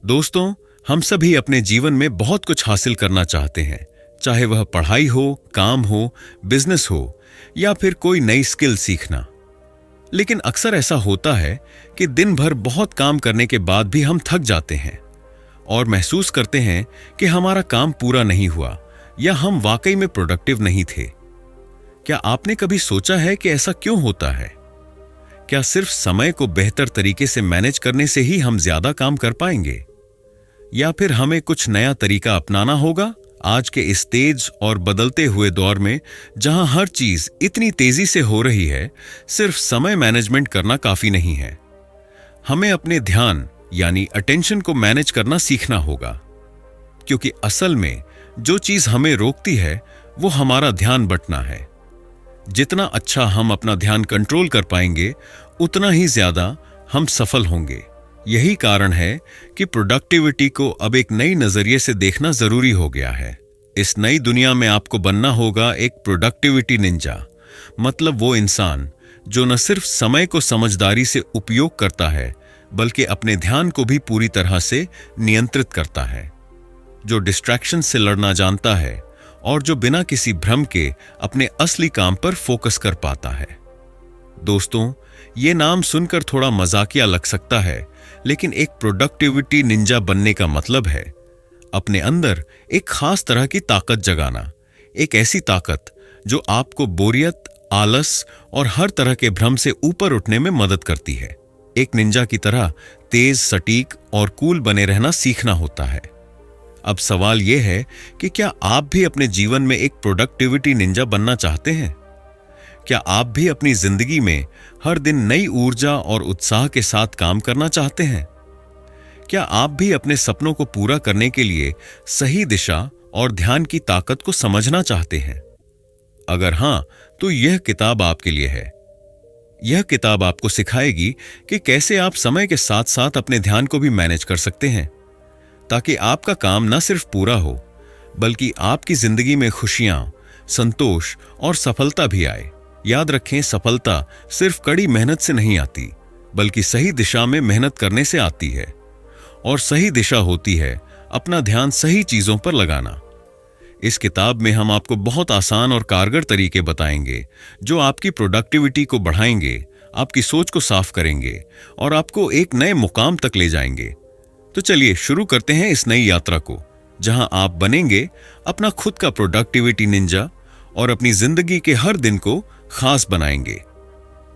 दोस्तों, हम सभी अपने जीवन में बहुत कुछ हासिल करना चाहते हैं, चाहे वह पढ़ाई हो, काम हो, बिजनेस हो या फिर कोई नई स्किल सीखना। लेकिन अक्सर ऐसा होता है कि दिन भर बहुत काम करने के बाद भी हम थक जाते हैं और महसूस करते हैं कि हमारा काम पूरा नहीं हुआ या हम वाकई में प्रोडक्टिव नहीं थे। क्या आपने कभी सोचा है कि ऐसा क्यों होता है? क्या सिर्फ समय को बेहतर तरीके से मैनेज करने से ही हम ज्यादा काम कर पाएंगे, या फिर हमें कुछ नया तरीका अपनाना होगा? आज के इस तेज और बदलते हुए दौर में जहां हर चीज इतनी तेजी से हो रही है, सिर्फ समय मैनेजमेंट करना काफी नहीं है। हमें अपने ध्यान यानी अटेंशन को मैनेज करना सीखना होगा, क्योंकि असल में जो चीज हमें रोकती है वो हमारा ध्यान बंटना है। जितना अच्छा हम अपना ध्यान कंट्रोल कर पाएंगे, उतना ही ज्यादा हम सफल होंगे। यही कारण है कि प्रोडक्टिविटी को अब एक नई नजरिए से देखना जरूरी हो गया है। इस नई दुनिया में आपको बनना होगा एक प्रोडक्टिविटी निंजा, मतलब वो इंसान जो न सिर्फ समय को समझदारी से उपयोग करता है, बल्कि अपने ध्यान को भी पूरी तरह से नियंत्रित करता है, जो डिस्ट्रैक्शन से लड़ना जानता है और जो बिना किसी भ्रम के अपने असली काम पर फोकस कर पाता है। दोस्तों, ये नाम सुनकर थोड़ा मजाकिया लग सकता है, लेकिन एक प्रोडक्टिविटी निंजा बनने का मतलब है अपने अंदर एक खास तरह की ताकत जगाना, एक ऐसी ताकत जो आपको बोरियत, आलस और हर तरह के भ्रम से ऊपर उठने में मदद करती है। एक निंजा की तरह तेज, सटीक और कूल बने रहना सीखना होता है। अब सवाल यह है कि क्या आप भी अपने जीवन में एक प्रोडक्टिविटी निंजा बनना चाहते हैं? क्या आप भी अपनी जिंदगी में हर दिन नई ऊर्जा और उत्साह के साथ काम करना चाहते हैं? क्या आप भी अपने सपनों को पूरा करने के लिए सही दिशा और ध्यान की ताकत को समझना चाहते हैं? अगर हां, तो यह किताब आपके लिए है। यह किताब आपको सिखाएगी कि कैसे आप समय के साथ साथ अपने ध्यान को भी मैनेज कर सकते हैं, ताकि आपका काम न सिर्फ पूरा हो, बल्कि आपकी जिंदगी में खुशियां, संतोष और सफलता भी आए। याद रखें, सफलता सिर्फ कड़ी मेहनत से नहीं आती, बल्कि सही दिशा में मेहनत करने से आती है। और सही दिशा होती है अपना ध्यान सही चीजों पर लगाना। इस किताब में हम आपको बहुत आसान और कारगर तरीके बताएंगे जो आपकी प्रोडक्टिविटी को बढ़ाएंगे, आपकी सोच को साफ करेंगे और आपको एक नए मुकाम तक ले जाएंगे। तो चलिए शुरू करते हैं इस नई यात्रा को, जहां आप बनेंगे अपना खुद का प्रोडक्टिविटी निंजा और अपनी जिंदगी के हर दिन को खास बनाएंगे।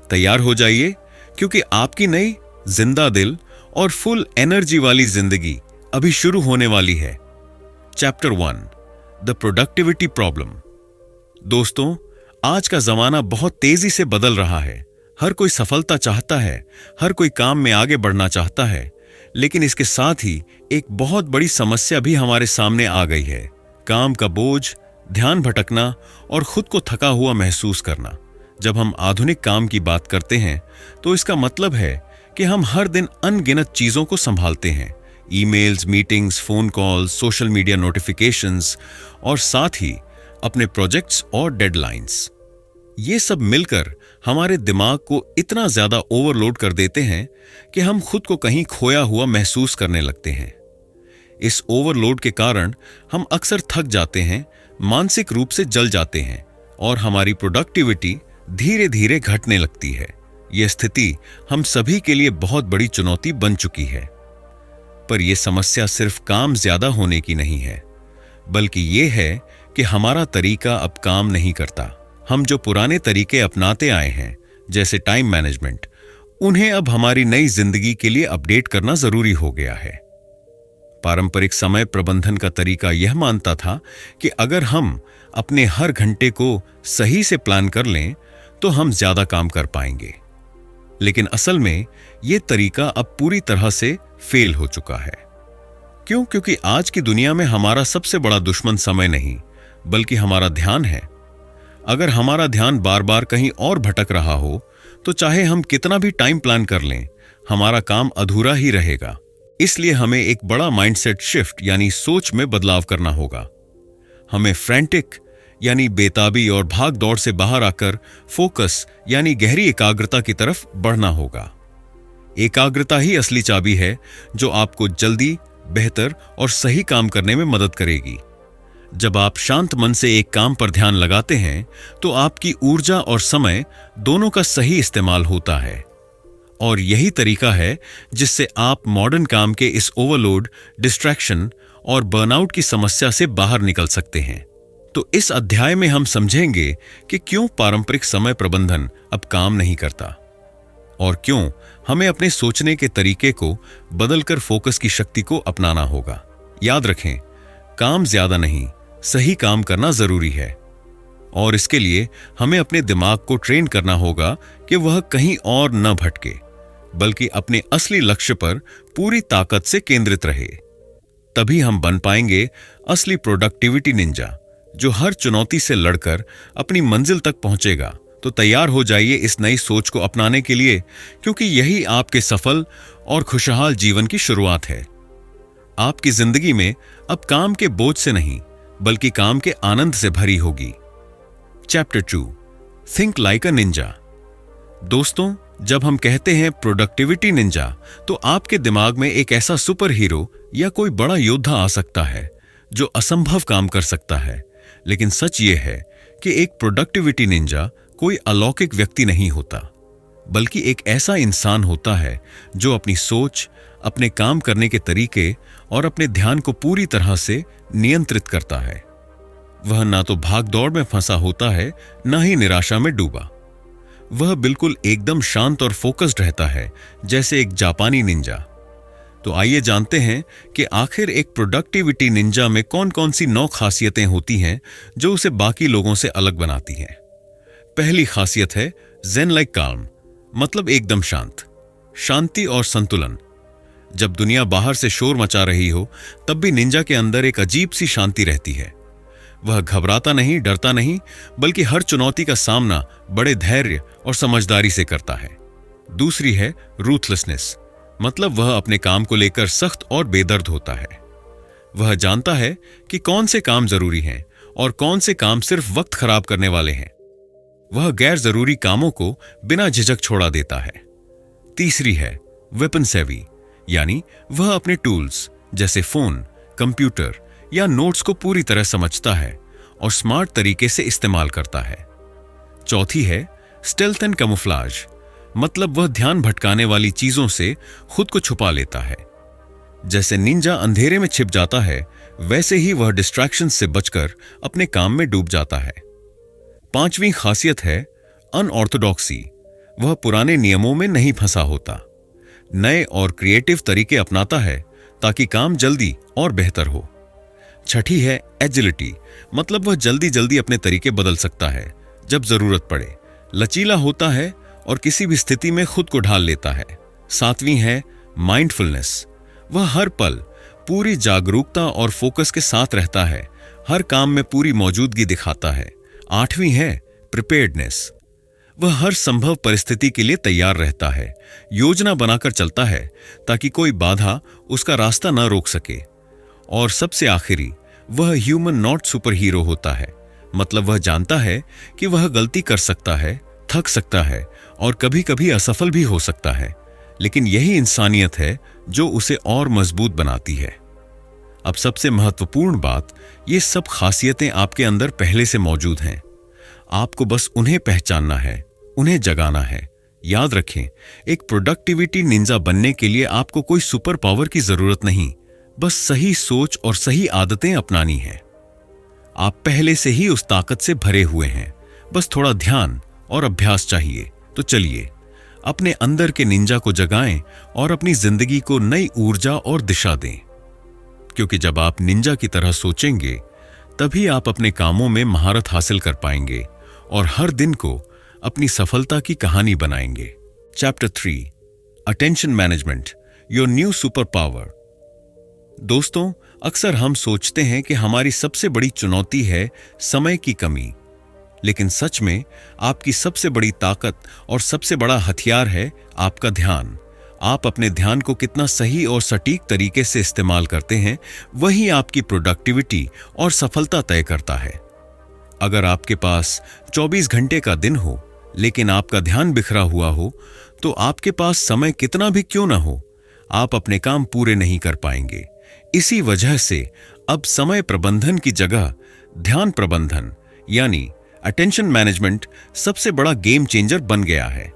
तैयार हो जाइए, क्योंकि आपकी नई, जिंदा दिल और फुल एनर्जी वाली जिंदगी अभी शुरू होने वाली है। Chapter 1, the productivity problem. दोस्तों, आज का जमाना बहुत तेजी से बदल रहा है। हर कोई सफलता चाहता है, हर कोई काम में आगे बढ़ना चाहता है, लेकिन इसके साथ ही एक बहुत बड़ी समस्या भी हमारे सामने आ गई है: काम का बोझ, ध्यान भटकना और खुद को थका हुआ महसूस करना। जब हम आधुनिक काम की बात करते हैं, तो इसका मतलब है कि हम हर दिन अनगिनत चीजों को संभालते हैं: emails, meetings, phone calls, social media notifications और साथ ही अपने प्रोजेक्ट्स और डेडलाइंस। ये सब मिलकर हमारे दिमाग को इतना ज्यादा ओवरलोड कर देते हैं कि हम खुद को कहीं खोया हुआ महसूस करने लगते हैं। इस ओवरलोड के कारण हम अक्सर थक जाते हैं, मानसिक रूप से जल जाते हैं और हमारी प्रोडक्टिविटी धीरे धीरे घटने लगती है। यह स्थिति हम सभी के लिए बहुत बड़ी चुनौती बन चुकी है। पर यह समस्या सिर्फ काम ज्यादा होने की नहीं है, बल्कि यह है कि हमारा तरीका अब काम नहीं करता। हम जो पुराने तरीके अपनाते आए हैं, जैसे टाइम मैनेजमेंट, उन्हें अब हमारी नई जिंदगी के लिए अपडेट करना जरूरी हो गया है। पारंपरिक समय प्रबंधन का तरीका यह मानता था कि अगर हम अपने हर घंटे को सही से प्लान कर लें, तो हम ज्यादा काम कर पाएंगे। लेकिन असल में यह तरीका अब पूरी तरह से फेल हो चुका है। क्यों? क्योंकि आज की दुनिया में हमारा सबसे बड़ा दुश्मन समय नहीं, बल्कि हमारा ध्यान है। अगर हमारा ध्यान बार बार कहीं और भटक रहा हो, तो चाहे हम कितना भी टाइम प्लान कर लें, हमारा काम अधूरा ही रहेगा। इसलिए हमें एक बड़ा माइंडसेट शिफ्ट यानी सोच में बदलाव करना होगा। हमें फ्रैंटिक यानी बेताबी और भाग दौड़ से बाहर आकर फोकस यानी गहरी एकाग्रता की तरफ बढ़ना होगा। एकाग्रता ही असली चाबी है जो आपको जल्दी, बेहतर और सही काम करने में मदद करेगी। जब आप शांत मन से एक काम पर ध्यान लगाते हैं तो आपकी ऊर्जा और समय दोनों का सही इस्तेमाल होता है। और यही तरीका है जिससे आप मॉडर्न काम के इस ओवरलोड, डिस्ट्रैक्शन और बर्नआउट की समस्या से बाहर निकल सकते हैं। तो इस अध्याय में हम समझेंगे कि क्यों पारंपरिक समय प्रबंधन अब काम नहीं करता और क्यों हमें अपने सोचने के तरीके को बदलकर फोकस की शक्ति को अपनाना होगा। याद रखें, काम ज्यादा नहीं, सही काम करना जरूरी है और इसके लिए हमें अपने दिमाग को ट्रेन करना होगा कि वह कहीं और न भटके, बल्कि अपने असली लक्ष्य पर पूरी ताकत से केंद्रित रहे। तभी हम बन पाएंगे असली प्रोडक्टिविटी निंजा, जो हर चुनौती से लड़कर अपनी मंजिल तक पहुंचेगा। तो तैयार हो जाइए इस नई सोच को अपनाने के लिए, क्योंकि यही आपके सफल और खुशहाल जीवन की शुरुआत है। आपकी जिंदगी में अब काम के बोझ से नहीं, बल्कि काम के आनंद से भरी होगी। चैप्टर 2, थिंक लाइक अ निंजा। दोस्तों, जब हम कहते हैं प्रोडक्टिविटी निंजा, तो आपके दिमाग में एक ऐसा सुपर हीरो या कोई बड़ा योद्धा आ सकता है जो असंभव काम कर सकता है। लेकिन सच ये है कि एक प्रोडक्टिविटी निंजा कोई अलौकिक व्यक्ति नहीं होता, बल्कि एक ऐसा इंसान होता है जो अपनी सोच, अपने काम करने के तरीके और अपने ध्यान को पूरी तरह से नियंत्रित करता है। वह ना तो भाग दौड़ में फंसा होता है, ना ही निराशा में डूबा। वह बिल्कुल एकदम शांत और फोकस्ड रहता है, जैसे एक जापानी निंजा। तो आइए जानते हैं कि आखिर एक प्रोडक्टिविटी निंजा में कौन कौन सी 9 खासियतें होती हैं जो उसे बाकी लोगों से अलग बनाती हैं। पहली खासियत है ज़ेन लाइक काल्म, मतलब एकदम शांत। शांति और संतुलन। जब दुनिया बाहर से शोर मचा रही हो, तब भी निंजा के अंदर एक अजीब सी शांति रहती है। वह घबराता नहीं, डरता नहीं, बल्कि हर चुनौती का सामना बड़े धैर्य और समझदारी से करता है। दूसरी है रूथलेसनेस, मतलब वह अपने काम को लेकर सख्त और बेदर्द होता है। वह जानता है कि कौन से काम जरूरी हैं और कौन से काम सिर्फ वक्त खराब करने वाले हैं। वह गैर जरूरी कामों को बिना झिझक छोड़ा देता है। तीसरी है वेपन सेवी, यानी वह अपने टूल्स जैसे फोन, कंप्यूटर या नोट्स को पूरी तरह समझता है और स्मार्ट तरीके से इस्तेमाल करता है। चौथी है स्टेल्थ एंड कैमोफ्लेज, मतलब वह ध्यान भटकाने वाली चीजों से खुद को छुपा लेता है। जैसे निंजा अंधेरे में छिप जाता है, वैसे ही वह डिस्ट्रैक्शन से बचकर अपने काम में डूब जाता है। पांचवी खासियत है अनऑर्थोडॉक्सी, वह पुराने नियमों में नहीं फंसा होता, नए और क्रिएटिव तरीके अपनाता है ताकि काम जल्दी और बेहतर हो। छठी है एजिलिटी, मतलब वह जल्दी जल्दी अपने तरीके बदल सकता है जब जरूरत पड़े, लचीला होता है और किसी भी स्थिति में खुद को ढाल लेता है। सातवीं है माइंडफुलनेस, वह हर पल पूरी जागरूकता और फोकस के साथ रहता है, हर काम में पूरी मौजूदगी दिखाता है। आठवीं है प्रिपेयर्डनेस, वह हर संभव परिस्थिति के लिए तैयार रहता है, योजना बनाकर चलता है ताकि कोई बाधा उसका रास्ता न रोक सके। और सबसे आखिरी, वह ह्यूमन नॉट सुपर हीरो होता है, मतलब वह जानता है कि वह गलती कर सकता है, थक सकता है और कभी कभी असफल भी हो सकता है, लेकिन यही इंसानियत है जो उसे और मजबूत बनाती है। अब सबसे महत्वपूर्ण बात, ये सब खासियतें आपके अंदर पहले से मौजूद हैं, आपको बस उन्हें पहचानना है, उन्हें जगाना है। याद रखें, एक प्रोडक्टिविटी निंजा बनने के लिए आपको कोई सुपर पावर की जरूरत नहीं, बस सही सोच और सही आदतें अपनानी है। आप पहले से ही उस ताकत से भरे हुए हैं, बस थोड़ा ध्यान और अभ्यास चाहिए। तो चलिए अपने अंदर के निंजा को जगाएं और अपनी जिंदगी को नई ऊर्जा और दिशा दें, क्योंकि जब आप निंजा की तरह सोचेंगे, तभी आप अपने कामों में महारत हासिल कर पाएंगे और हर दिन को अपनी सफलता की कहानी बनाएंगे। Chapter 3, attention management, your new super power. दोस्तों, अक्सर हम सोचते हैं कि हमारी सबसे बड़ी चुनौती है समय की कमी, लेकिन सच में आपकी सबसे बड़ी ताकत और सबसे बड़ा हथियार है आपका ध्यान। आप अपने ध्यान को कितना सही और सटीक तरीके से इस्तेमाल करते हैं, वही आपकी प्रोडक्टिविटी और सफलता तय करता है। अगर आपके पास 24 घंटे का दिन हो, लेकिन आपका ध्यान बिखरा हुआ हो, तो आपके पास समय कितना भी क्यों ना हो, आप अपने काम पूरे नहीं कर पाएंगे। इसी वजह से अब समय प्रबंधन की जगह ध्यान प्रबंधन यानी अटेंशन मैनेजमेंट सबसे बड़ा गेम चेंजर बन गया है।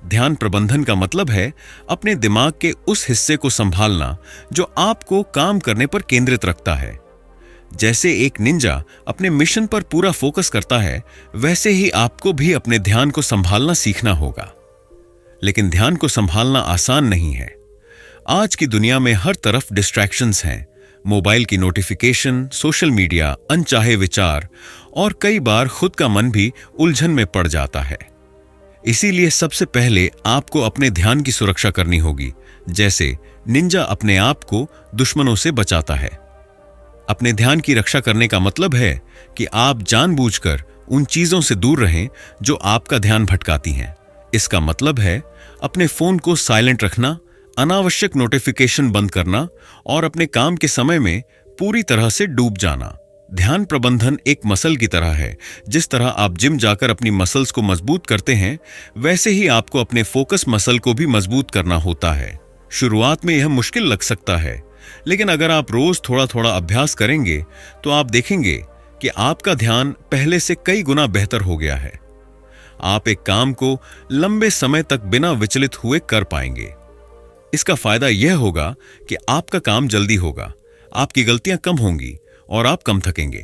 ध्यान प्रबंधन का मतलब है अपने दिमाग के उस हिस्से को संभालना जो आपको काम करने पर केंद्रित रखता है। जैसे एक निंजा अपने मिशन पर पूरा फोकस करता है, वैसे ही आपको भी अपने ध्यान को संभालना सीखना होगा। लेकिन ध्यान को संभालना आसान नहीं है। आज की दुनिया में हर तरफ डिस्ट्रैक्शंस हैं। मोबाइल की नोटिफिकेशन, सोशल मीडिया, अनचाहे विचार और कई बार खुद का मन भी उलझन में पड़ जाता है। इसीलिए सबसे पहले आपको अपने ध्यान की सुरक्षा करनी होगी, जैसे निंजा अपने आप को दुश्मनों से बचाता है। अपने ध्यान की रक्षा करने का मतलब है कि आप जानबूझकर उन चीजों से दूर रहें जो आपका ध्यान भटकाती हैं। इसका मतलब है अपने फोन को साइलेंट रखना, अनावश्यक नोटिफिकेशन बंद करना और अपने काम के समय में पूरी तरह से डूब जाना। ध्यान प्रबंधन एक मसल की तरह है। जिस तरह आप जिम जाकर अपनी मसल्स को मजबूत करते हैं, वैसे ही आपको अपने फोकस मसल को भी मजबूत करना होता है। शुरुआत में यह मुश्किल लग सकता है, लेकिन अगर आप रोज थोड़ा थोड़ा अभ्यास करेंगे तो आप देखेंगे कि आपका ध्यान पहले से कई गुना बेहतर हो गया है। आप एक काम को लंबे समय तक बिना विचलित हुए कर पाएंगे। इसका फायदा यह होगा कि आपका काम जल्दी होगा, आपकी गलतियां कम होंगी और आप कम थकेंगे।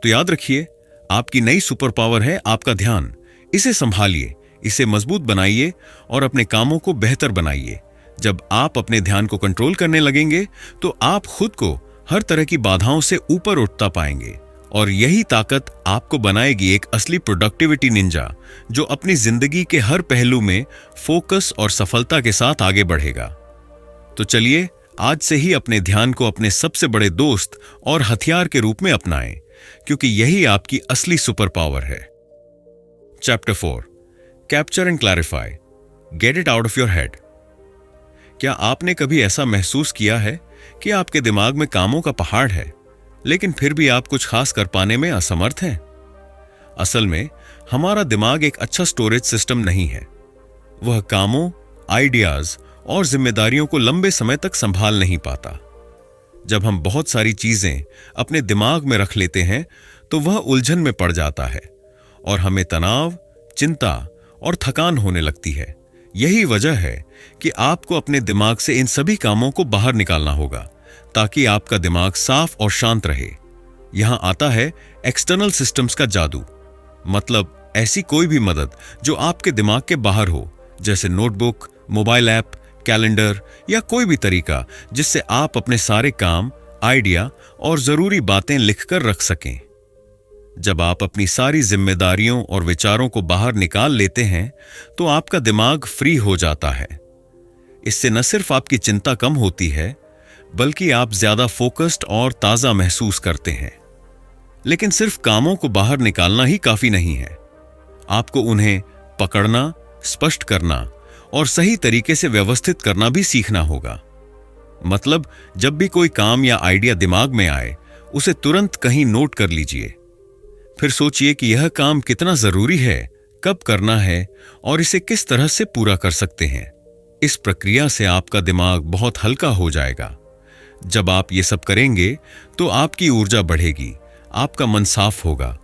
तो याद रखिए, आपकी नई सुपर पावर है आपका ध्यान। इसे संभालिए, इसे मजबूत बनाइए और अपने कामों को बेहतर बनाइए। जब आप अपने ध्यान को कंट्रोल करने लगेंगे तो आप खुद को हर तरह की बाधाओं से ऊपर उठता पाएंगे और यही ताकत आपको बनाएगी एक असली प्रोडक्टिविटी निंजा, जो अपनी जिंदगी के हर पहलू में फोकस और सफलता के साथ आगे बढ़ेगा। तो चलिए, आज से ही अपने ध्यान को अपने सबसे बड़े दोस्त और हथियार के रूप में अपनाएं, क्योंकि यही आपकी असली सुपर पावर है। Chapter 4, capture and clarify, get it out of your head. क्या आपने कभी ऐसा महसूस किया है कि आपके दिमाग में कामों का पहाड़ है, लेकिन फिर भी आप कुछ खास कर पाने में असमर्थ हैं? असल में हमारा दिमाग एक अच्छा स्टोरेज सिस्टम नहीं है। वह कामों, आइडियाज और जिम्मेदारियों को लंबे समय तक संभाल नहीं पाता। जब हम बहुत सारी चीजें अपने दिमाग में रख लेते हैं तो वह उलझन में पड़ जाता है और हमें तनाव, चिंता और थकान होने लगती है। यही वजह है कि आपको अपने दिमाग से इन सभी कामों को बाहर निकालना होगा, ताकि आपका दिमाग साफ और शांत रहे। यहां आता है एक्सटर्नल सिस्टम्स का जादू, मतलब ऐसी कोई भी मदद जो आपके दिमाग के बाहर हो, जैसे नोटबुक, मोबाइल ऐप, कैलेंडर या कोई भी तरीका जिससे आप अपने सारे काम, आइडिया और जरूरी बातें लिखकर रख सकें। जब आप अपनी सारी जिम्मेदारियों और विचारों को बाहर निकाल लेते हैं तो आपका दिमाग फ्री हो जाता है। इससे न सिर्फ आपकी चिंता कम होती है, बल्कि आप ज्यादा फोकस्ड और ताजा महसूस करते हैं। लेकिन सिर्फ कामों को बाहर निकालना ही काफी नहीं है। आपको उन्हें पकड़ना, स्पष्ट करना और सही तरीके से व्यवस्थित करना भी सीखना होगा। मतलब, जब भी कोई काम या आइडिया दिमाग में आए, उसे तुरंत कहीं नोट कर लीजिए। फिर सोचिए कि यह काम कितना जरूरी है, कब करना है और इसे किस तरह से पूरा कर सकते हैं। इस प्रक्रिया से आपका दिमाग बहुत हल्का हो जाएगा। जब आप ये सब करेंगे तो आपकी ऊर्जा बढ़ेगी, आपका मन साफ होगा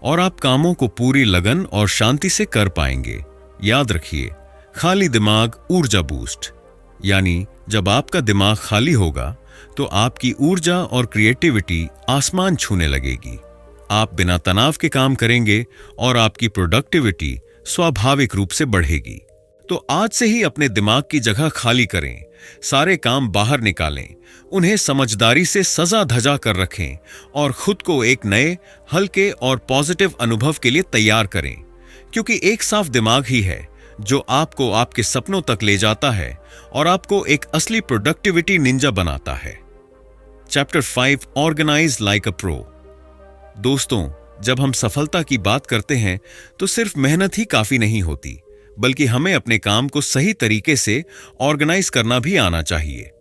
और आप कामों को पूरी लगन और शांति से कर पाएंगे। याद रखिए, खाली दिमाग ऊर्जा बूस्ट, यानी जब आपका दिमाग खाली होगा तो आपकी ऊर्जा और क्रिएटिविटी आसमान छूने लगेगी। आप बिना तनाव के काम करेंगे और आपकी प्रोडक्टिविटी स्वाभाविक रूप से बढ़ेगी। तो आज से ही अपने दिमाग की जगह खाली करें, सारे काम बाहर निकालें, उन्हें समझदारी से सजा धजा कर रखें और खुद को एक नए, हल्के और पॉजिटिव अनुभव के लिए तैयार करें, क्योंकि एक साफ दिमाग ही है जो आपको आपके सपनों तक ले जाता है और आपको एक असली प्रोडक्टिविटी निंजा बनाता है। Chapter 5, organise like a pro. दोस्तों, जब हम सफलता की बात करते हैं तो सिर्फ मेहनत ही काफी नहीं होती, बल्कि हमें अपने काम को सही तरीके से ऑर्गेनाइज करना भी आना चाहिए।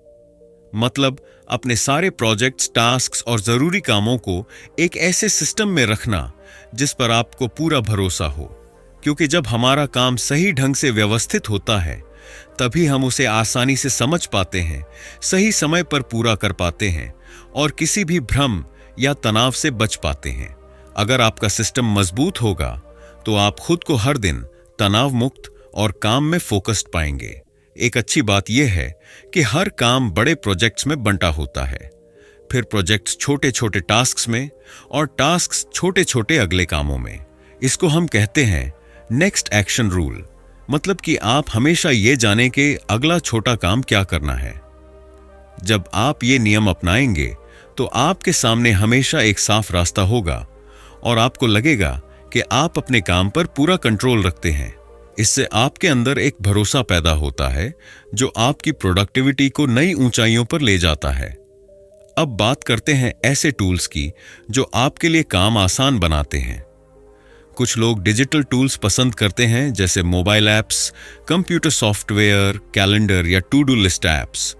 मतलब, अपने सारे प्रोजेक्ट्स, टास्क्स और जरूरी कामों को एक ऐसे सिस्टम में रखना जिस पर आपको पूरा भरोसा हो, क्योंकि जब हमारा काम सही ढंग से व्यवस्थित होता है तभी हम उसे आसानी से समझ पाते हैं, सही समय पर पूरा कर पाते हैं और किसी भी भ्रम या तनाव से बच पाते हैं। अगर आपका सिस्टम मजबूत होगा तो आप खुद को हर दिन तनाव मुक्त और काम में फोकस्ड पाएंगे। एक अच्छी बात यह है कि हर काम बड़े प्रोजेक्ट्स में बंटा होता है, फिर प्रोजेक्ट्स छोटे छोटे टास्क्स में और टास्क्स छोटे छोटे अगले कामों में। इसको हम कहते हैं नेक्स्ट एक्शन रूल, मतलब कि आप हमेशा ये जाने कि अगला छोटा काम क्या करना है। जब आप ये नियम अपनाएंगे तो आपके सामने हमेशा एक साफ रास्ता होगा और आपको लगेगा कि आप अपने काम पर पूरा कंट्रोल रखते हैं। इससे आपके अंदर एक भरोसा पैदा होता है जो आपकी प्रोडक्टिविटी को नई ऊंचाइयों पर ले जाता है। अब बात करते हैं ऐसे टूल्स की जो आपके लिए काम आसान बनाते हैं। कुछ लोग डिजिटल टूल्स पसंद करते हैं, जैसे mobile apps, computer software, calendar या टू डू लिस्ट ऐप्स।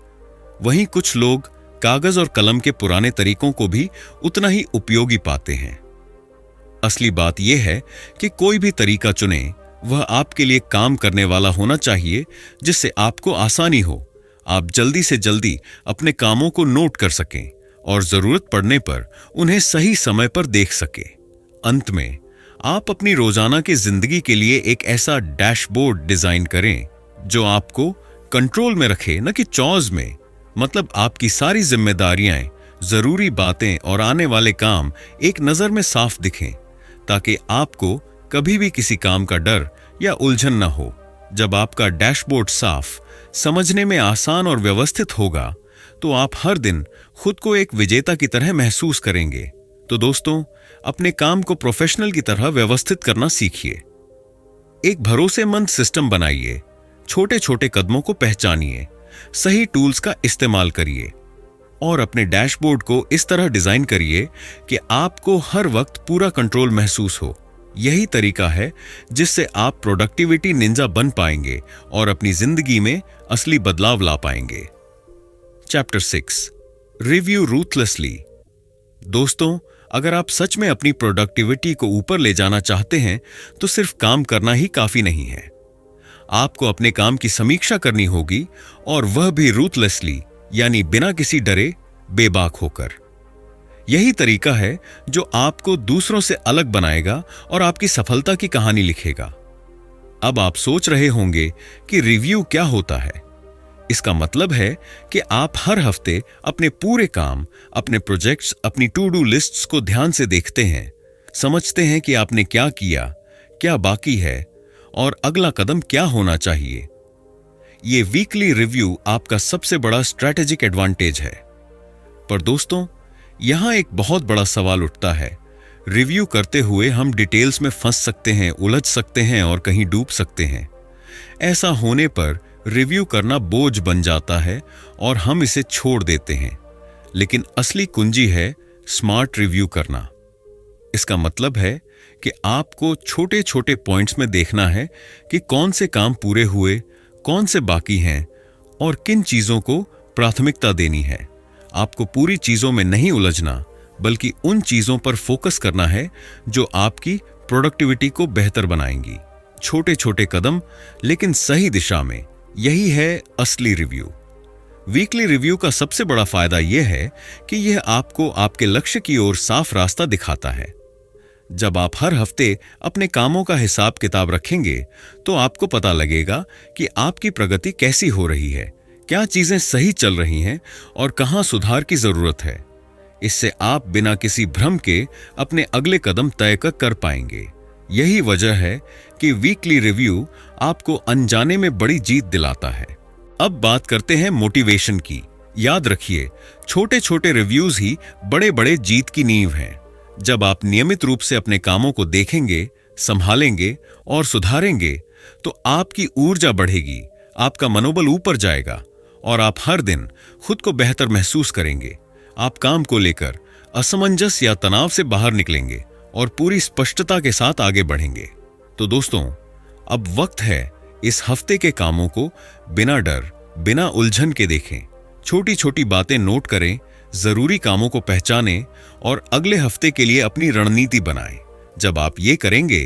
वहीं कुछ लोग कागज और कलम के पुराने तरीकों को भी उतना ही उपयोगी पाते हैं। असली बात यह है कि कोई भी तरीका चुने वह आपके लिए काम करने वाला होना चाहिए, जिससे आपको आसानी हो, आप जल्दी से जल्दी अपने कामों को नोट कर सकें और जरूरत पड़ने पर उन्हें सही समय पर देख सकें। अंत में आप अपनी रोजाना की जिंदगी के लिए एक ऐसा डैशबोर्ड डिजाइन करें जो आपको कंट्रोल में रखे, न कि चॉज में। मतलब आपकी सारी जिम्मेदारियां, जरूरी बातें और आने वाले काम एक नजर में साफ दिखें, ताकि आपको कभी भी किसी काम का डर या उलझन न हो। जब आपका डैशबोर्ड साफ, समझने में आसान और व्यवस्थित होगा तो आप हर दिन खुद को एक विजेता की तरह महसूस करेंगे। तो दोस्तों, अपने काम को प्रोफेशनल की तरह व्यवस्थित करना सीखिए। एक भरोसेमंद सिस्टम बनाइए, छोटे छोटे कदमों को पहचानिए, सही टूल्स का इस्तेमाल करिए और अपने डैशबोर्ड को इस तरह डिजाइन करिए कि आपको हर वक्त पूरा कंट्रोल महसूस हो। यही तरीका है जिससे आप प्रोडक्टिविटी निंजा बन पाएंगे और अपनी जिंदगी में असली बदलाव ला पाएंगे। Chapter 6, review ruthlessly. दोस्तों, अगर आप सच में अपनी प्रोडक्टिविटी को ऊपर ले जाना चाहते हैं तो सिर्फ काम करना ही काफी नहीं है। आपको अपने काम की समीक्षा करनी होगी, और वह भी रूथलेसली, यानी बिना किसी डरे, बेबाक होकर। यही तरीका है जो आपको दूसरों से अलग बनाएगा और आपकी सफलता की कहानी लिखेगा। अब आप सोच रहे होंगे कि रिव्यू क्या होता है। इसका मतलब है कि आप हर हफ्ते अपने पूरे काम, अपने प्रोजेक्ट्स, अपनी टू डू लिस्ट्स को ध्यान से देखते हैं, समझते हैं कि आपने क्या किया, क्या बाकी है और अगला कदम क्या होना चाहिए। ये वीकली रिव्यू आपका सबसे बड़ा स्ट्रैटेजिक एडवांटेज है। पर दोस्तों, यहां एक बहुत बड़ा सवाल उठता है। रिव्यू करते हुए हम डिटेल्स में फंस सकते हैं, उलझ सकते हैं और कहीं डूब सकते हैं। ऐसा होने पर रिव्यू करना बोझ बन जाता है और हम इसे छोड़ देते हैं। लेकिन असली कुंजी है स्मार्ट रिव्यू करना। इसका मतलब है कि आपको छोटे छोटे पॉइंट्स में देखना है कि कौन से काम पूरे हुए, कौन से बाकी हैं और किन चीजों को प्राथमिकता देनी है। आपको पूरी चीजों में नहीं उलझना, बल्कि उन चीजों पर फोकस करना है जो आपकी प्रोडक्टिविटी को बेहतर बनाएंगी। छोटे छोटे कदम, लेकिन सही दिशा में, यही है असली रिव्यू। वीकली रिव्यू का सबसे बड़ा फायदा यह है कि यह आपको आपके लक्ष्य की ओर साफ रास्ता दिखाता है। जब आप हर हफ्ते अपने कामों का हिसाब किताब रखेंगे तो आपको पता लगेगा कि आपकी प्रगति कैसी हो रही है, क्या चीजें सही चल रही हैं और कहां सुधार की जरूरत है। इससे आप बिना किसी भ्रम के अपने अगले कदम तय कर पाएंगे। यही वजह है कि वीकली रिव्यू आपको अनजाने में बड़ी जीत दिलाता है। अब बात करते हैं मोटिवेशन की। याद रखिए, छोटे छोटे रिव्यूज ही बड़े बड़े जीत की नींव हैं। जब आप नियमित रूप से अपने कामों को देखेंगे, संभालेंगे और सुधारेंगे तो आपकी ऊर्जा बढ़ेगी, आपका मनोबल ऊपर जाएगा और आप हर दिन खुद को बेहतर महसूस करेंगे। आप काम को लेकर असमंजस या तनाव से बाहर निकलेंगे और पूरी स्पष्टता के साथ आगे बढ़ेंगे। तो दोस्तों, अब वक्त है इस हफ्ते के कामों को बिना डर, बिना उलझन के देखें। छोटी छोटी बातें नोट करें, जरूरी कामों को पहचानें और अगले हफ्ते के लिए अपनी रणनीति बनाएं। जब आप ये करेंगे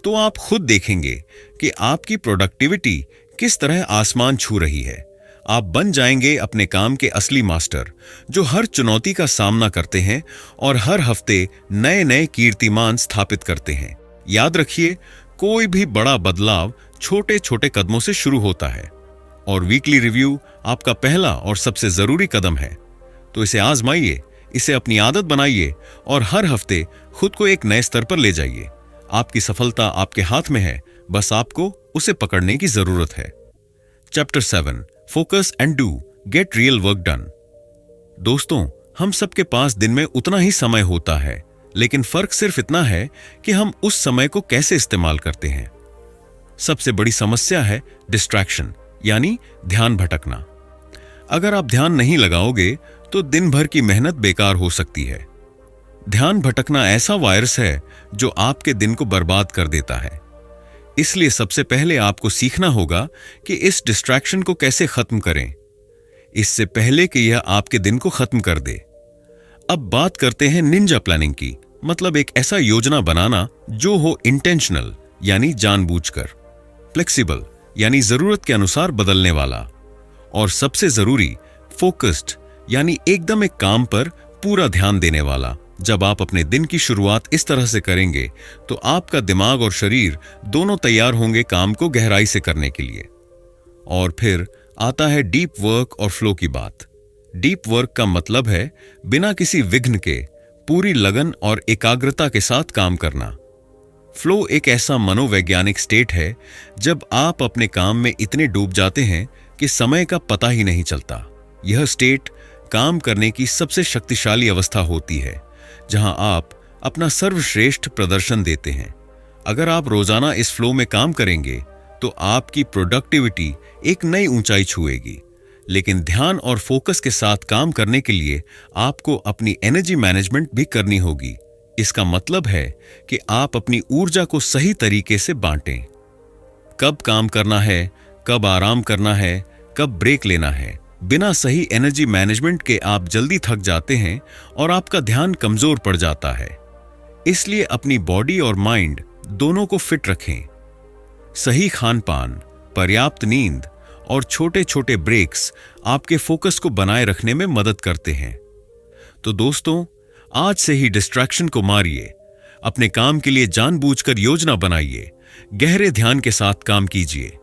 तो आप खुद देखेंगे कि आपकी प्रोडक्टिविटी किस तरह आसमान छू रही है। आप बन जाएंगे अपने काम के असली मास्टर, जो हर चुनौती का सामना करते हैं और हर हफ्ते नए नए कीर्तिमान स्थापित करते हैं। याद रखिए, कोई भी बड़ा बदलाव छोटे छोटे कदमों से शुरू होता है और वीकली रिव्यू आपका पहला और सबसे जरूरी कदम है। तो इसे आजमाइए, इसे अपनी आदत बनाइए और हर हफ्ते खुद को एक नए स्तर पर ले जाइए। आपकी सफलता आपके हाथ में है, बस आपको उसे पकड़ने की जरूरत है। Chapter 7, focus and do, get real work done. दोस्तों, हम सबके पास दिन में उतना ही समय होता है, लेकिन फर्क सिर्फ इतना है कि हम उस समय को कैसे इस्तेमाल करते हैं। सबसे बड़ी समस्या है डिस्ट्रैक्शन, यानी ध्यान भटकना। अगर आप ध्यान नहीं लगाओगे तो दिन भर की मेहनत बेकार हो सकती है। ध्यान भटकना ऐसा वायरस है जो आपके दिन को बर्बाद कर देता है। इसलिए सबसे पहले आपको सीखना होगा कि इस डिस्ट्रैक्शन को कैसे खत्म करें, इससे पहले कि यह आपके दिन को खत्म कर दे। अब बात करते हैं निंजा प्लानिंग की, मतलब एक ऐसा योजना बनाना जो हो इंटेंशनल यानी जानबूझकर, फ्लेक्सिबल यानी जरूरत के अनुसार बदलने वाला, और सबसे जरूरी फोकस्ड यानी एकदम एक काम पर पूरा ध्यान देने वाला। जब आप अपने दिन की शुरुआत इस तरह से करेंगे तो आपका दिमाग और शरीर दोनों तैयार होंगे काम को गहराई से करने के लिए। और फिर आता है डीप वर्क और फ्लो की बात। डीप वर्क का मतलब है बिना किसी विघ्न के पूरी लगन और एकाग्रता के साथ काम करना। फ्लो एक ऐसा मनोवैज्ञानिक स्टेट है जब आप अपने काम में इतने डूब जाते हैं कि समय का पता ही नहीं चलता। यह स्टेट काम करने की सबसे शक्तिशाली अवस्था होती है, जहां आप अपना सर्वश्रेष्ठ प्रदर्शन देते हैं। अगर आप रोजाना इस फ्लो में काम करेंगे तो आपकी प्रोडक्टिविटी एक नई ऊंचाई छुएगी। लेकिन ध्यान और फोकस के साथ काम करने के लिए आपको अपनी एनर्जी मैनेजमेंट भी करनी होगी। इसका मतलब है कि आप अपनी ऊर्जा को सही तरीके से बांटें। कब काम करना है, कब आराम करना है, कब ब्रेक लेना है। बिना सही एनर्जी मैनेजमेंट के आप जल्दी थक जाते हैं और आपका ध्यान कमजोर पड़ जाता है। इसलिए अपनी बॉडी और माइंड दोनों को फिट रखें। सही खान-पान, पर्याप्त नींद और छोटे छोटे ब्रेक्स आपके फोकस को बनाए रखने में मदद करते हैं। तो दोस्तों, आज से ही डिस्ट्रैक्शन को मारिए, अपने काम के लिए जानबूझकर योजना बनाइए, गहरे ध्यान के साथ काम कीजिए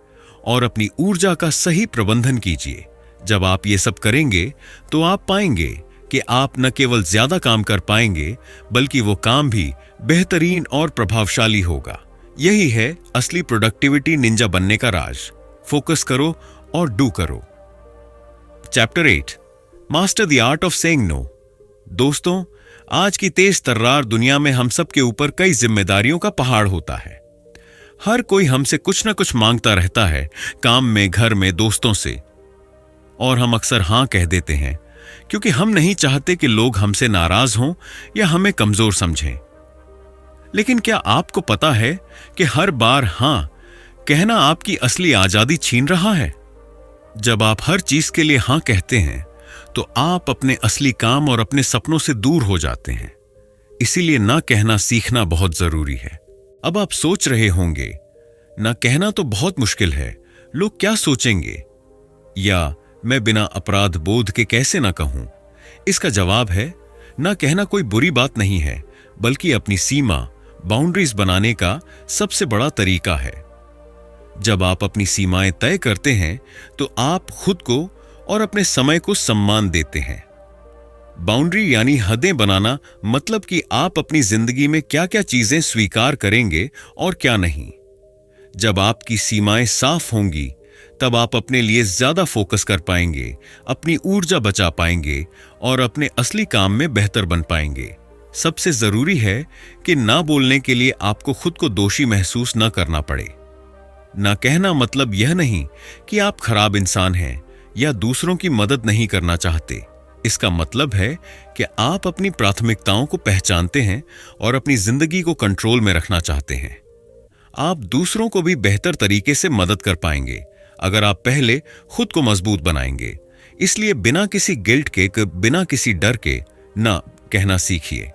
और अपनी ऊर्जा का सही प्रबंधन कीजिए। जब आप ये सब करेंगे तो आप पाएंगे कि आप न केवल ज्यादा काम कर पाएंगे, बल्कि वो काम भी बेहतरीन और प्रभावशाली होगा। यही है असली प्रोडक्टिविटी निंजा बनने का राज। फोकस करो और डू करो। Chapter 8, master the art of saying no. दोस्तों, आज की तेज तर्रार दुनिया में हम सब के ऊपर कई जिम्मेदारियों का पहाड़ होता है। हर कोई हमसे कुछ न कुछ मांगता रहता है, काम में, घर में, दोस्तों से। और हम अक्सर हां कह देते हैं क्योंकि हम नहीं चाहते कि लोग हमसे नाराज हों या हमें कमजोर समझें। लेकिन क्या आपको पता है कि हर बार हां कहना आपकी असली आजादी छीन रहा है? जब आप हर चीज के लिए हां कहते हैं तो आप अपने असली काम और अपने सपनों से दूर हो जाते हैं। इसीलिए ना कहना सीखना बहुत जरूरी है। अब आप सोच रहे होंगे, ना कहना तो बहुत मुश्किल है, लोग क्या सोचेंगे, या मैं बिना अपराध बोध के कैसे ना कहूं? इसका जवाब है, ना कहना कोई बुरी बात नहीं है, बल्कि अपनी सीमा, बाउंड्रीज बनाने का सबसे बड़ा तरीका है। जब आप अपनी सीमाएं तय करते हैं तो आप खुद को और अपने समय को सम्मान देते हैं। बाउंड्री यानी हदें बनाना, मतलब कि आप अपनी जिंदगी में क्या क्या चीजें स्वीकार करेंगे और क्या नहीं। जब आपकी सीमाएं साफ होंगी तब आप अपने लिए ज्यादा फोकस कर पाएंगे, अपनी ऊर्जा बचा पाएंगे और अपने असली काम में बेहतर बन पाएंगे। सबसे जरूरी है कि ना बोलने के लिए आपको खुद को दोषी महसूस न करना पड़े। ना कहना मतलब यह नहीं कि आप खराब इंसान हैं या दूसरों की मदद नहीं करना चाहते। इसका मतलब है कि आप अपनी प्राथमिकताओं को पहचानते हैं और अपनी जिंदगी को कंट्रोल में रखना चाहते हैं। आप दूसरों को भी बेहतर तरीके से मदद कर पाएंगे अगर आप पहले खुद को मजबूत बनाएंगे। इसलिए बिना किसी गिल्ट के, बिना किसी डर के ना कहना सीखिए।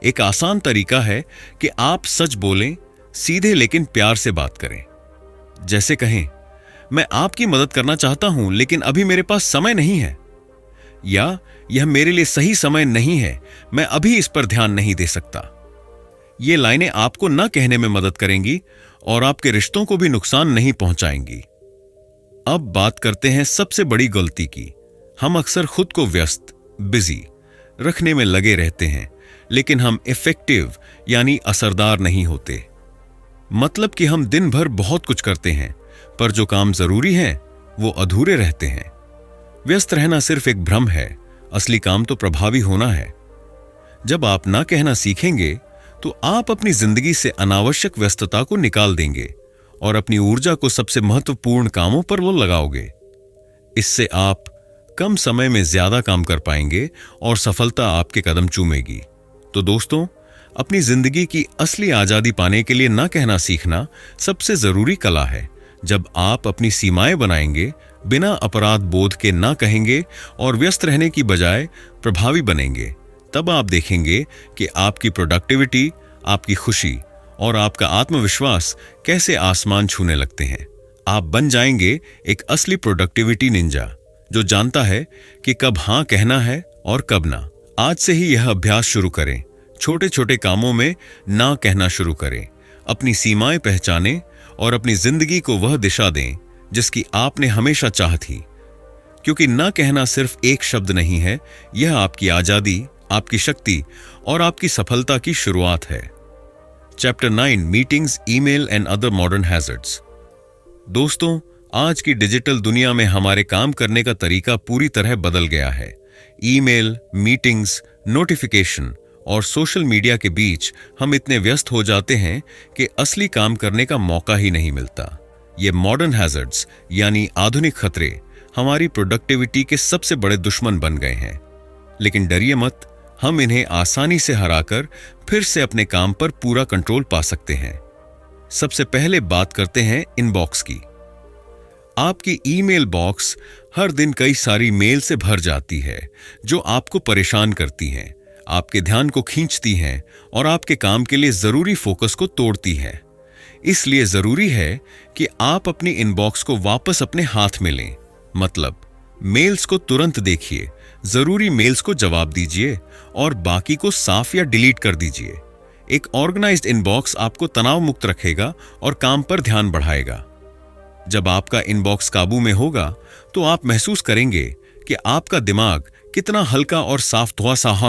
एक आसान तरीका है कि आप सच बोलें, सीधे लेकिन प्यार से बात करें। जैसे कहें, मैं आपकी मदद करना चाहता हूं लेकिन अभी मेरे पास समय नहीं है, या यह मेरे लिए सही समय नहीं है, मैं अभी इस पर ध्यान नहीं दे सकता। ये लाइनें आपको न कहने में मदद करेंगी और आपके रिश्तों को भी नुकसान नहीं पहुंचाएंगी। अब बात करते हैं सबसे बड़ी गलती की। हम अक्सर खुद को व्यस्त, बिजी रखने में लगे रहते हैं, लेकिन हम इफेक्टिव यानी असरदार नहीं होते। मतलब कि हम दिन भर बहुत कुछ करते हैं, पर जो काम जरूरी हैं वो अधूरे रहते हैं। व्यस्त रहना सिर्फ एक भ्रम है, असली काम तो प्रभावी होना है। जब आप ना कहना सीखेंगे तो आप अपनी जिंदगी से अनावश्यक व्यस्तता को निकाल देंगे और अपनी ऊर्जा को सबसे महत्वपूर्ण कामों पर वो लगाओगे। इससे आप कम समय में ज्यादा काम कर पाएंगे और सफलता आपके कदम चूमेगी। तो दोस्तों, अपनी जिंदगी की असली आजादी पाने के लिए ना कहना सीखना सबसे जरूरी कला है। जब आप अपनी सीमाएं बनाएंगे, बिना अपराध बोध के ना कहेंगे और व्यस्त रहने की बजाय प्रभावी बनेंगे, तब आप देखेंगे कि आपकी प्रोडक्टिविटी, आपकी खुशी और आपका आत्मविश्वास कैसे आसमान छूने लगते हैं। आप बन जाएंगे एक असली प्रोडक्टिविटी निंजा, जो जानता है कि कब हां कहना है और कब ना। आज से ही यह अभ्यास शुरू करें। छोटे छोटे कामों में ना कहना शुरू करें। अपनी सीमाएं पहचानें और अपनी जिंदगी को वह दिशा दें जिसकी आपने हमेशा चाह थी। क्योंकि ना कहना सिर्फ एक शब्द नहीं है, यह आपकी आजादी, आपकी शक्ति और आपकी सफलता की शुरुआत है। Chapter 9, meetings, email and other modern hazards. दोस्तों, आज की डिजिटल दुनिया में हमारे काम करने का तरीका पूरी तरह बदल गया है। ईमेल, मीटिंग्स, नोटिफिकेशन और सोशल मीडिया के बीच हम इतने व्यस्त हो जाते हैं कि असली काम करने का मौका ही नहीं मिलता। ये मॉडर्न हैजर्ड्स यानी आधुनिक खतरे हमारी प्रोडक्टिविटी के सबसे बड़े दुश्मन बन गए हैं। लेकिन डरिए मत, हम इन्हें आसानी से हराकर फिर से अपने काम पर पूरा कंट्रोल पा सकते हैं। सबसे पहले बात करते हैं इनबॉक्स की। आपकी ईमेल बॉक्स हर दिन कई सारी मेल से भर जाती है, जो आपको परेशान करती हैं, आपके ध्यान को खींचती हैं और आपके काम के लिए जरूरी फोकस को तोड़ती हैं। इसलिए जरूरी है कि आप अपनी इनबॉक्स को वापस अपने हाथ में लें। मतलब, मेल्स को तुरंत देखिए, जरूरी मेल्स को जवाब दीजिए और बाकी को साफ या डिलीट कर दीजिए। एक ऑर्गेनाइज्ड इनबॉक्स आपको तनाव मुक्त रखेगा और काम पर ध्यान बढ़ाएगा। जब आपका इनबॉक्स काबू में होगा तो आप महसूस करेंगे कि आपका दिमाग कितना हल्का और साफ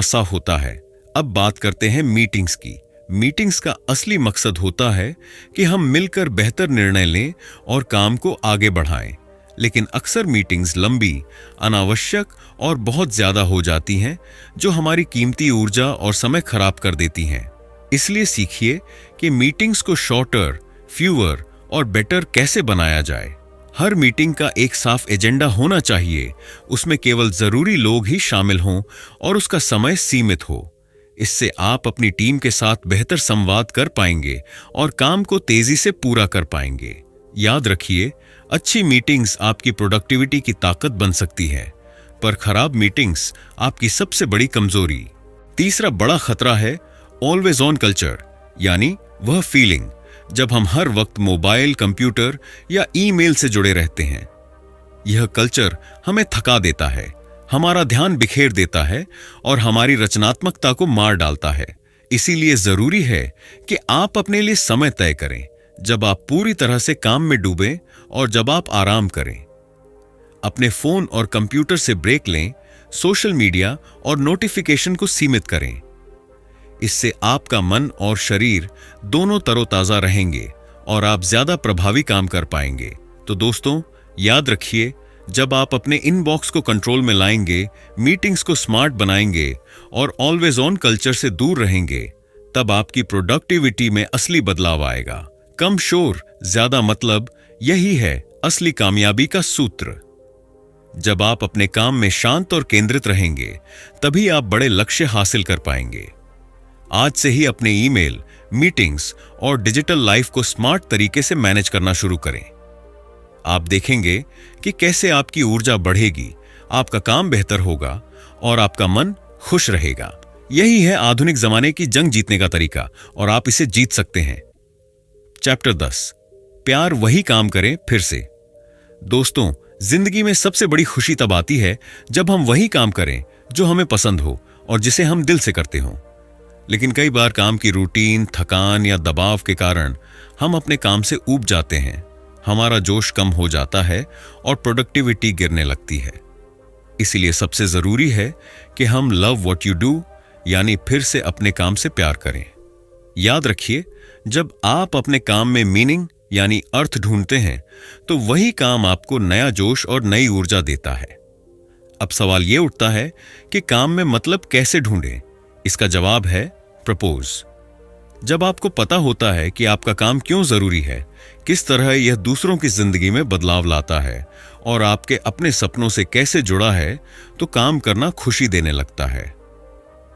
सा होता है। अब बात करते हैं मीटिंग्स की। मीटिंग्स का असली मकसद होता है कि हम मिलकर बेहतर निर्णय लें और काम को आगे बढ़ाएं। लेकिन अक्सर मीटिंग्स लंबी, अनावश्यक और बहुत ज्यादा हो जाती हैं, जो हमारी कीमती ऊर्जा और समय खराब कर देती हैं। इसलिए सीखिए कि मीटिंग्स को शॉर्टर, फ्यूअर और बेटर कैसे बनाया जाए। हर मीटिंग का एक साफ एजेंडा होना चाहिए, उसमें केवल जरूरी लोग ही शामिल हों और उसका समय सीमित हो। इससे आप अपनी टीम के साथ बेहतर संवाद कर पाएंगे और काम को तेजी से पूरा कर पाएंगे। याद रखिए, अच्छी मीटिंग्स आपकी प्रोडक्टिविटी की ताकत बन सकती है, पर खराब मीटिंग्स आपकी सबसे बड़ी कमजोरी। तीसरा बड़ा खतरा है ऑलवेज ऑन कल्चर, यानी वह फीलिंग जब हम हर वक्त मोबाइल, कंप्यूटर या ईमेल से जुड़े रहते हैं। यह कल्चर हमें थका देता है, हमारा ध्यान बिखेर देता है और हमारी रचनात्मकता को मार डालता है। इसीलिए जरूरी है कि आप अपने लिए समय तय करें, जब आप पूरी तरह से काम में डूबें और जब आप आराम करें। अपने फोन और कंप्यूटर से ब्रेक लें, सोशल मीडिया और नोटिफिकेशन को सीमित करें। इससे आपका मन और शरीर दोनों तरोताजा रहेंगे और आप ज्यादा प्रभावी काम कर पाएंगे। तो दोस्तों, याद रखिए, जब आप अपने इनबॉक्स को कंट्रोल में लाएंगे, मीटिंग्स को स्मार्ट बनाएंगे और ऑलवेज ऑन कल्चर से दूर रहेंगे, तब आपकी प्रोडक्टिविटी में असली बदलाव आएगा। कम शोर, ज्यादा मतलब, यही है असली कामयाबी का सूत्र। जब आप अपने काम में शांत और केंद्रित रहेंगे, तभी आप बड़े लक्ष्य हासिल कर पाएंगे। आज से ही अपने ईमेल, मीटिंग्स और डिजिटल लाइफ को स्मार्ट तरीके से मैनेज करना शुरू करें। आप देखेंगे कि कैसे आपकी ऊर्जा बढ़ेगी, आपका काम बेहतर होगा और आपका मन खुश रहेगा। यही है आधुनिक जमाने की जंग जीतने का तरीका और आप इसे जीत सकते हैं। चैप्टर 10, प्यार वही काम करे फिर से। दोस्तों, जिंदगी में सबसे बड़ी खुशी तब आती है जब हम वही काम करें जो हमें पसंद हो और जिसे हम दिल से करते हों। लेकिन कई बार काम की रूटीन, थकान या दबाव के कारण हम अपने काम से ऊब जाते हैं, हमारा जोश कम हो जाता है और प्रोडक्टिविटी गिरने लगती है। इसीलिए सबसे जरूरी है कि हम लव व्हाट यू डू, यानी फिर से अपने काम से प्यार करें। याद रखिए, जब आप अपने काम में मीनिंग यानी अर्थ ढूंढते हैं तो वही काम आपको नया जोश और नई ऊर्जा देता है। अब सवाल यह उठता है कि काम में मतलब कैसे ढूंढें? इसका जवाब है प्रपोज। जब आपको पता होता है कि आपका काम क्यों जरूरी है, किस तरह यह दूसरों की जिंदगी में बदलाव लाता है और आपके अपने सपनों से कैसे जुड़ा है, तो काम करना खुशी देने लगता है।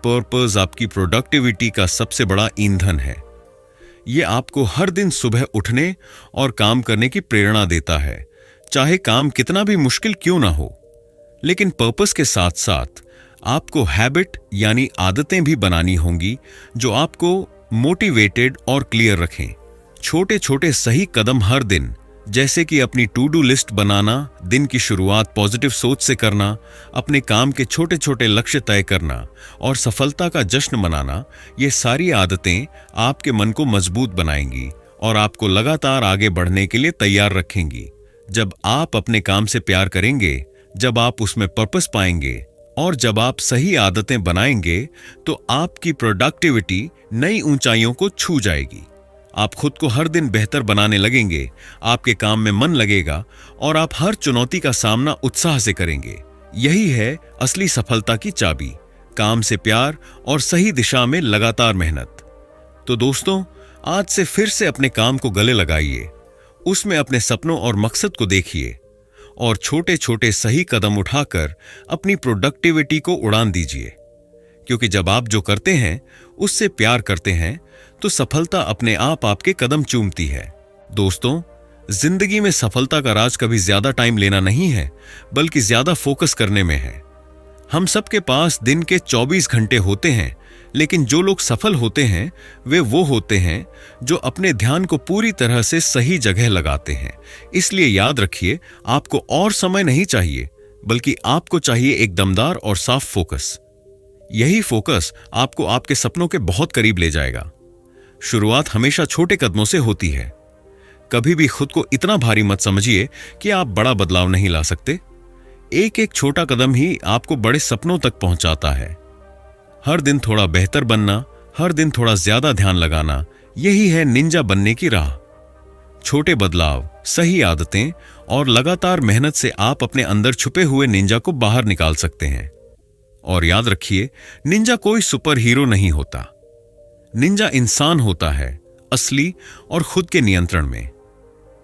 पर्पस आपकी प्रोडक्टिविटी का सबसे बड़ा ईंधन है। यह आपको हर दिन सुबह उठने और काम करने की प्रेरणा देता है, चाहे काम कितना भी मुश्किल क्यों ना हो। लेकिन पर्पस के साथ साथ आपको हैबिट यानी आदतें भी बनानी होंगी जो आपको मोटिवेटेड और क्लियर रखें। छोटे छोटे सही कदम हर दिन, जैसे कि अपनी टू डू लिस्ट बनाना, दिन की शुरुआत पॉजिटिव सोच से करना, अपने काम के छोटे छोटे लक्ष्य तय करना और सफलता का जश्न मनाना, ये सारी आदतें आपके मन को मजबूत बनाएंगी और आपको लगातार आगे बढ़ने के लिए तैयार रखेंगी। जब आप अपने काम से प्यार करेंगे, जब आप उसमें पर्पस पाएंगे और जब आप सही आदतें बनाएंगे, तो आपकी प्रोडक्टिविटी नई ऊंचाइयों को छू जाएगी। आप खुद को हर दिन बेहतर बनाने लगेंगे, आपके काम में मन लगेगा और आप हर चुनौती का सामना उत्साह से करेंगे। यही है असली सफलता की चाबी, काम से प्यार और सही दिशा में लगातार मेहनत। तो दोस्तों, आज से फिर से अपने काम को गले लगाइए, उसमें अपने सपनों और मकसद को देखिए और छोटे छोटे सही कदम उठाकर अपनी प्रोडक्टिविटी को उड़ान दीजिए। क्योंकि जब आप जो करते हैं उससे प्यार करते हैं, तो सफलता अपने आप आपके कदम चूमती है। दोस्तों, जिंदगी में सफलता का राज कभी ज्यादा टाइम लेना नहीं है, बल्कि ज्यादा फोकस करने में है। हम सबके पास दिन के 24 घंटे होते हैं, लेकिन जो लोग सफल होते हैं वे वो होते हैं जो अपने ध्यान को पूरी तरह से सही जगह लगाते हैं। इसलिए याद रखिए, आपको और समय नहीं चाहिए, बल्कि आपको चाहिए एक दमदार और साफ फोकस। यही फोकस आपको आपके सपनों के बहुत करीब ले जाएगा। शुरुआत हमेशा छोटे कदमों से होती है। कभी भी खुद को इतना भारी मत समझिए कि आप बड़ा बदलाव नहीं ला सकते। एक एक छोटा कदम ही आपको बड़े सपनों तक पहुंचाता है। हर दिन थोड़ा बेहतर बनना, हर दिन थोड़ा ज्यादा ध्यान लगाना, यही है निंजा बनने की राह। छोटे बदलाव, सही आदतें और लगातार मेहनत से आप अपने अंदर छुपे हुए निंजा को बाहर निकाल सकते हैं। और याद रखिए, निंजा कोई सुपर हीरो नहीं होता। निंजा इंसान होता है, असली और खुद के नियंत्रण में।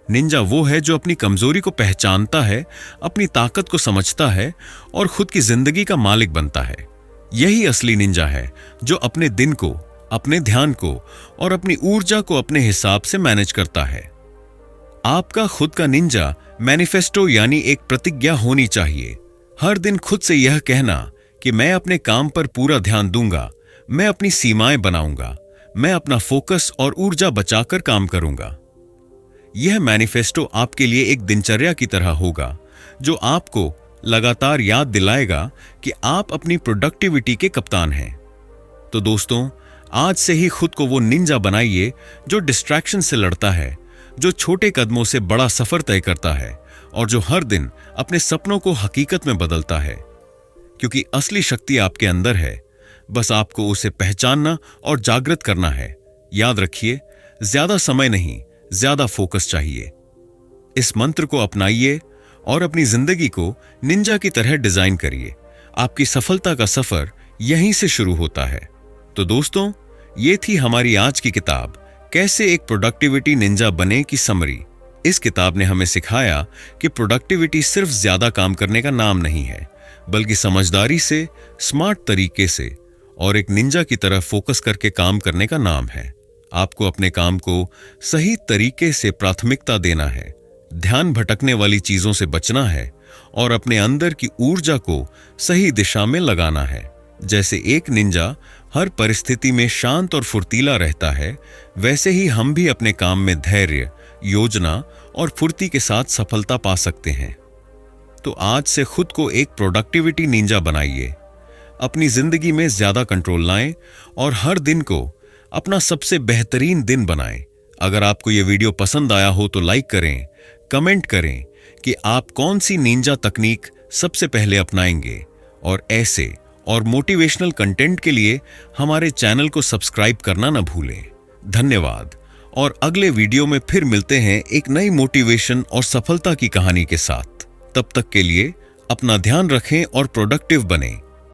निंजा वो है जो अपनी कमजोरी को पहचानता है, अपनी ताकत को समझता है और खुद की जिंदगी का मालिक बनता है। यही असली निंजा है जो अपने दिन को, अपने ध्यान को और अपनी ऊर्जा को अपने हिसाब से मैनेज करता है। आपका खुद का निंजा मैनिफेस्टो यानी एक प्रतिज्ञा होनी चाहिए। हर दिन खुद से यह कहना कि मैं अपने काम पर पूरा ध्यान दूंगा, मैं अपनी सीमाएं बनाऊंगा, मैं अपना फोकस और ऊर्जा बचाकर काम करूंगा। यह मैनिफेस्टो आपके लिए एक दिनचर्या की तरह होगा, जो आपको लगातार याद दिलाएगा कि आप अपनी प्रोडक्टिविटी के कप्तान हैं। तो दोस्तों, आज से ही खुद को वो निंजा बनाइए जो डिस्ट्रैक्शन से लड़ता है, जो छोटे कदमों से बड़ा सफर तय करता है और जो हर दिन अपने सपनों को हकीकत में बदलता है। क्योंकि असली शक्ति आपके अंदर है, बस आपको उसे पहचानना और जागृत करना है। याद रखिए, ज्यादा समय नहीं, ज्यादा फोकस चाहिए। इस मंत्र को अपनाइए और अपनी जिंदगी को निंजा की तरह डिजाइन करिए। आपकी सफलता का सफर यहीं से शुरू होता है। तो दोस्तों, ये थी हमारी आज की किताब, कैसे एक प्रोडक्टिविटी निंजा बने की समरी। इस किताब ने हमें सिखाया कि प्रोडक्टिविटी सिर्फ ज्यादा काम करने का नाम नहीं है, बल्कि समझदारी से, स्मार्ट तरीके से और एक निंजा की तरह फोकस करके काम करने का नाम है। आपको अपने काम को सही तरीके से प्राथमिकता देना है, ध्यान भटकने वाली चीजों से बचना है और अपने अंदर की ऊर्जा को सही दिशा में लगाना है। जैसे एक निंजा हर परिस्थिति में शांत और फुर्तीला रहता है, वैसे ही हम भी अपने काम में धैर्य, योजना और फुर्ती के साथ सफलता पा सकते हैं। तो आज से खुद को एक प्रोडक्टिविटी निंजा बनाइए, अपनी जिंदगी में ज्यादा कंट्रोल लाएं और हर दिन को अपना सबसे बेहतरीन दिन बनाएं। अगर आपको यह वीडियो पसंद आया हो तो लाइक करें, कमेंट करें कि आप कौन सी निंजा तकनीक सबसे पहले अपनाएंगे, और ऐसे और मोटिवेशनल कंटेंट के लिए हमारे चैनल को सब्सक्राइब करना न भूलें। धन्यवाद, और अगले वीडियो में फिर मिलते हैं एक नई मोटिवेशन और सफलता की कहानी के साथ। तब तक के लिए अपना ध्यान रखें और प्रोडक्टिव बनें।